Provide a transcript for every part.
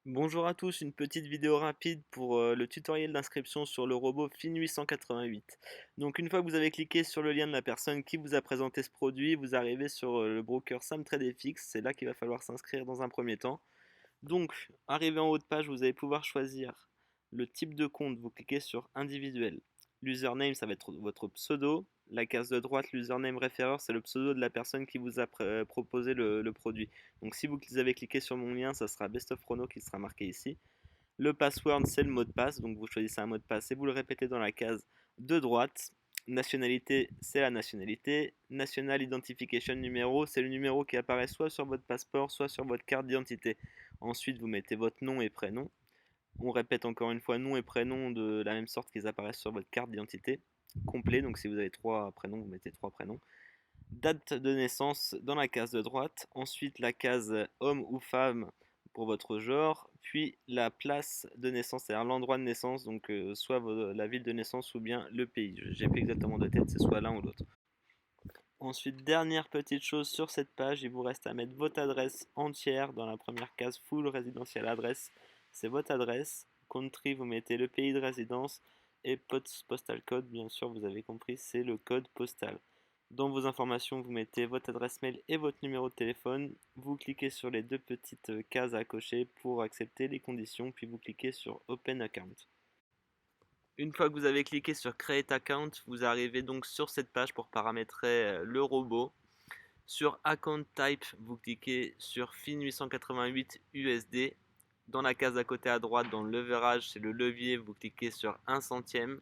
Bonjour à tous, une petite vidéo rapide pour le tutoriel d'inscription sur le robot FIN888. Donc une fois que vous avez cliqué sur le lien de la personne qui vous a présenté ce produit, vous arrivez sur le broker SamTradeFX, c'est là qu'il va falloir s'inscrire dans un premier temps. Donc, arrivé en haut de page, vous allez pouvoir choisir le type de compte, vous cliquez sur individuel. L'username, ça va être votre pseudo. La case de droite, l'username référeur, c'est le pseudo de la personne qui vous a proposé le produit. Donc si vous avez cliqué sur mon lien, ça sera Best of Chrono qui sera marqué ici. Le password, c'est le mot de passe, donc vous choisissez un mot de passe et vous le répétez dans la case de droite. Nationalité, c'est la nationalité. National Identification numéro, c'est le numéro qui apparaît soit sur votre passeport, soit sur votre carte d'identité. Ensuite, vous mettez votre nom et prénom. On répète encore une fois nom et prénom de la même sorte qu'ils apparaissent sur votre carte d'identité. Complet, donc si vous avez trois prénoms, vous mettez trois prénoms. Date de naissance dans la case de droite. Ensuite, la case homme ou femme pour votre genre. Puis la place de naissance, c'est-à-dire l'endroit de naissance, donc soit la ville de naissance ou bien le pays. J'ai plus exactement de tête, c'est soit l'un ou l'autre. Ensuite, dernière petite chose sur cette page, il vous reste à mettre votre adresse entière dans la première case full residential address. C'est votre adresse. Country, vous mettez le pays de résidence. Et postal code, bien sûr, vous avez compris, c'est le code postal. Dans vos informations, vous mettez votre adresse mail et votre numéro de téléphone. Vous cliquez sur les deux petites cases à cocher pour accepter les conditions, puis vous cliquez sur Open Account. Une fois que vous avez cliqué sur Create Account, vous arrivez donc sur cette page pour paramétrer le robot. Sur Account Type, vous cliquez sur FIN888 USD. Dans la case à côté à droite, dans le leverage, c'est le levier, vous cliquez sur 1 centième.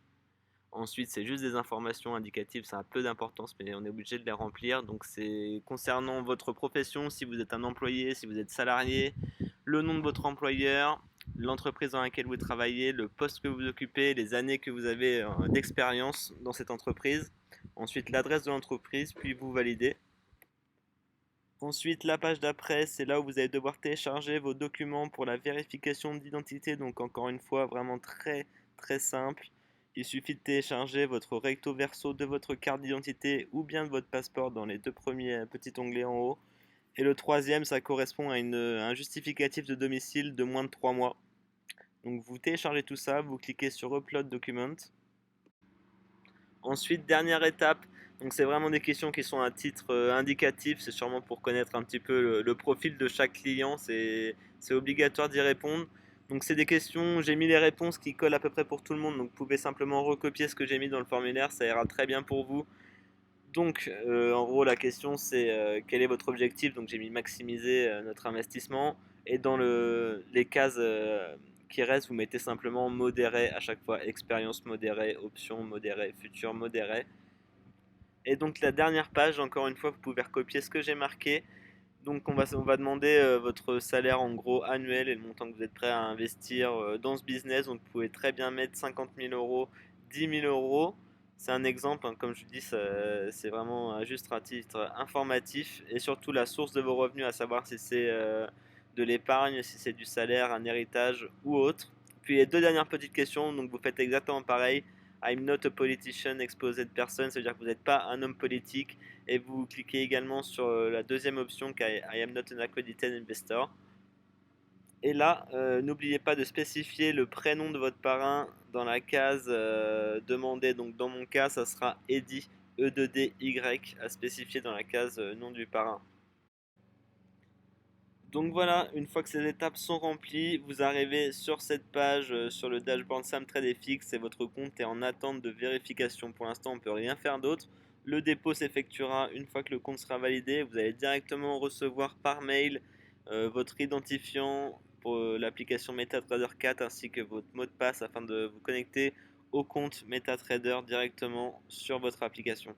Ensuite, c'est juste des informations indicatives, ça a peu d'importance, mais on est obligé de les remplir. Donc, c'est concernant votre profession, si vous êtes un employé, si vous êtes salarié, le nom de votre employeur, l'entreprise dans laquelle vous travaillez, le poste que vous occupez, les années que vous avez d'expérience dans cette entreprise. Ensuite, l'adresse de l'entreprise, puis vous validez. Ensuite, la page d'après, c'est là où vous allez devoir télécharger vos documents pour la vérification d'identité. Donc encore une fois, vraiment très très simple. Il suffit de télécharger votre recto verso de votre carte d'identité ou bien de votre passeport dans les deux premiers petits onglets en haut. Et le troisième, ça correspond à un justificatif de domicile de moins de 3 mois. Donc vous téléchargez tout ça, vous cliquez sur Upload Document. Ensuite, dernière étape, donc c'est vraiment des questions qui sont à titre indicatif, c'est sûrement pour connaître un petit peu le profil de chaque client, c'est obligatoire d'y répondre. Donc c'est des questions, j'ai mis les réponses qui collent à peu près pour tout le monde, donc vous pouvez simplement recopier ce que j'ai mis dans le formulaire, ça ira très bien pour vous. Donc en gros la question c'est quel est votre objectif, donc j'ai mis maximiser notre investissement, et dans les cases qui restent, vous mettez simplement modéré à chaque fois, expérience modérée, option modérée, futur modéré. Et donc la dernière page, encore une fois, vous pouvez recopier ce que j'ai marqué. Donc on va demander votre salaire en gros annuel et le montant que vous êtes prêt à investir dans ce business. Donc vous pouvez très bien mettre 50 000 euros, 10 000 euros. C'est un exemple, hein, comme je dis, c'est vraiment juste un titre informatif. Et surtout la source de vos revenus, à savoir si c'est de l'épargne, si c'est du salaire, un héritage ou autre. Puis les deux dernières petites questions, donc vous faites exactement pareil. I'm not a politician, exposed person, ça veut dire que vous n'êtes pas un homme politique. Et vous cliquez également sur la deuxième option qui est I am not an accredited investor. Et là, n'oubliez pas de spécifier le prénom de votre parrain dans la case demandée. Donc dans mon cas, ça sera Eddy, E-D-Y, à spécifier dans la case nom du parrain. Donc voilà, une fois que ces étapes sont remplies, vous arrivez sur cette page, sur le dashboard SamTradeFX et votre compte est en attente de vérification. Pour l'instant, on ne peut rien faire d'autre. Le dépôt s'effectuera une fois que le compte sera validé. Vous allez directement recevoir par mail votre identifiant pour l'application MetaTrader 4 ainsi que votre mot de passe afin de vous connecter au compte MetaTrader directement sur votre application.